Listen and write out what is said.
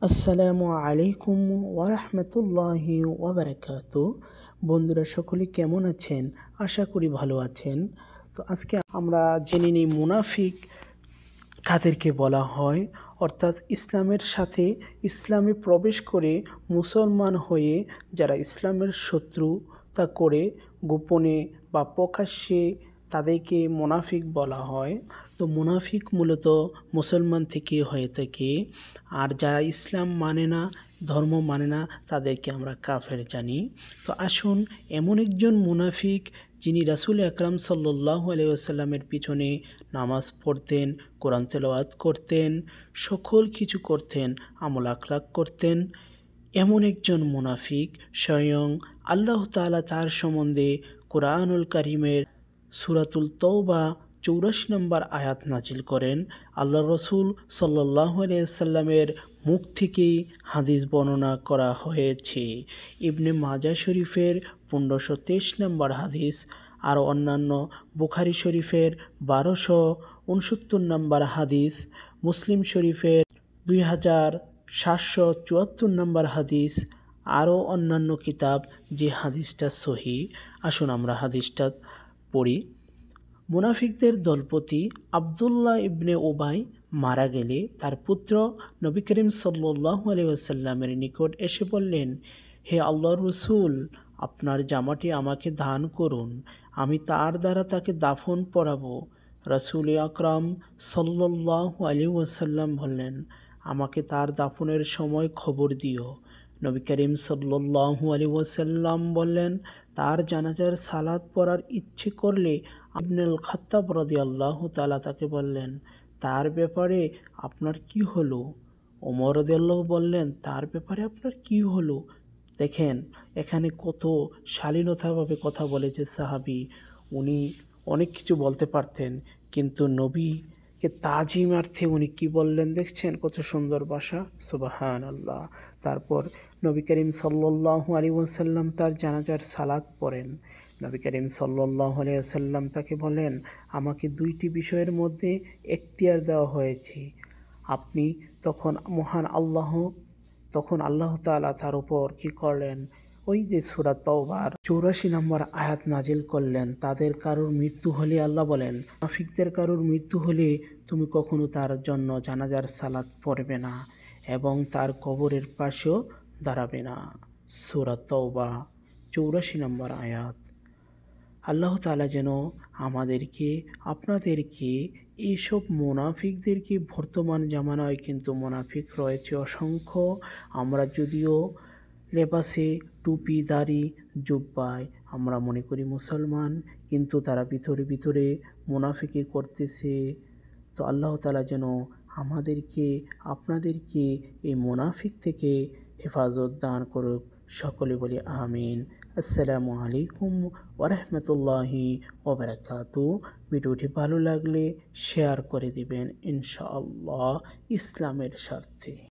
আসসালামু আলাইকুম ওয়ারাহমাতুল্লাহি ওয়াবারাকাতু। বন্ধুরা সকলে কেমন আছেন? আশা করি ভালো আছেন। তো আজকে আমরা জেনে নিই মুনাফিক কাদেরকে বলা হয়, অর্থাৎ ইসলামের সাথে ইসলামে প্রবেশ করে মুসলমান হয়ে যারা ইসলামের শত্রুতা করে গোপনে বা প্রকাশ্যে তাদেরকে মুনাফিক বলা হয়। তো মুনাফিক মূলত মুসলমান থেকে হয়ে থাকে, আর যারা ইসলাম মানে না, ধর্ম মানে না, তাদেরকে আমরা কাফের জানি। তো আসুন, এমন একজন মুনাফিক যিনি রাসূল আকরাম সাল্লাল্লাহু আলাইহি ওয়াসাল্লামের পিছনে নামাজ পড়তেন, কোরআন তেলাওয়াত করতেন, সকল কিছু করতেন, আমল আখলাক করতেন, এমন একজন মুনাফিক স্বয়ং আল্লাহ তাআলা তার সম্বন্ধে কোরআনুল কারীমের সূরাতুল তাওবা ৮৪ নম্বর আয়াত নাজিল করেন। আল্লাহ রসুল সাল্লাল্লাহু আলাইহি ওয়াসাল্লামের মুখ থেকেই হাদিস বর্ণনা করা হয়েছে। ইবনে মাজাহ শরীফের ১৫২৩ নম্বর হাদিস, আর অন্যান্য বুখারী শরীফের ১২৬৯ নম্বর হাদিস, মুসলিম শরীফের ২৭৭৪ নম্বর হাদিস, আরও অন্যান্য কিতাব যে হাদিসটা সহিহ। আসুন আমরা হাদিসটা পড়ি। মুনাফিকদের দলপতি আবদুল্লাহ ইবনে উবাই মারা গেলে তার পুত্র নবী করিম সাল্লাল্লাহু আলাইহি ওয়াসাল্লামের নিকট এসে বললেন, হে আল্লাহর রাসূল, আপনার জামাটি আমাকে দান করুন, আমি তার দ্বারা তাকে দাফন পড়াবো। রাসূল আকরাম সাল্লাল্লাহু আলাইহি ওয়াসাল্লাম বললেন, আমাকে তার দাফনের সময় খবর দিও। নবী করিম সাল্লাল্লাহু আলাইহি ওয়াসাল্লাম বললেন, তার জানাজার সালাত পড়ার ইচ্ছে করলে ইবনুল খাত্তাব রাদিয়াল্লাহু তাআলা তাকে বললেন, তার ব্যাপারে আপনার কি হলো? ওমর রাদিয়াল্লাহু বললেন, তার ব্যাপারে আপনার কি হলো? দেখেন এখানে কত শালীনতাভাবে কথা বলেছে সাহাবী। উনি অনেক কিছু বলতে পারতেন, কিন্তু নবীকে তাজিমার্থে উনি কি বললেন দেখছেন, কত সুন্দর ভাষা, সুবহানাল্লাহ। তারপর নবী করিম সাল্লাল্লাহু আলাইহি ওয়াসাল্লাম তার জানাজার সালাত পড়েন। নবী করিম সাল্লাল্লাহু আলাইহি ওয়াসাল্লাম তাকে বলেন, আমাকে দুইটি বিষয়ের মধ্যে এখতিয়ার দেওয়া হয়েছে। আপনি তখন আল্লাহ তাআলা তার উপর কি করলেন, ওই যে সূরা তাওবার ৮৪ নম্বর আয়াত নাজিল করলেন। তাদের কারোর মৃত্যু হলে আল্লাহ বলেন, মুনাফিকদের কারোর মৃত্যু হলে তুমি কখনো তার জন্য জানাজার সালাত পড়বে না এবং তার কবরের পাশেও দাঁড়াবে না। সূরা তাওবা ৮৪ নম্বর আয়াত। আল্লাহ তাআলা যেন আমাদেরকে, আপনাদেরকে, এইসব মুনাফিকদেরকে, বর্তমান জামানায় কিন্তু মুনাফিক রয়েছে অসংখ্য। আমরা যদিও লেবাসে, টুপি, দাড়ি, জুব্বায় আমরা মনে করি মুসলমান, কিন্তু তারা ভিতরে ভিতরে মুনাফিকি করতেছে। তো আল্লাহ তাআলা যেন আমাদেরকে, আপনাদেরকে এই মুনাফিক থেকে হেফাজত দান করুক। সকলে বলি আমিন। আসসালামু আলাইকুম ওয়ারাহমাতুল্লাহি ওয়াবারাকাতু। ভিডিওটি ভালো লাগলে শেয়ার করে দিবেন ইনশাআল্লাহ, ইসলামের স্বার্থে।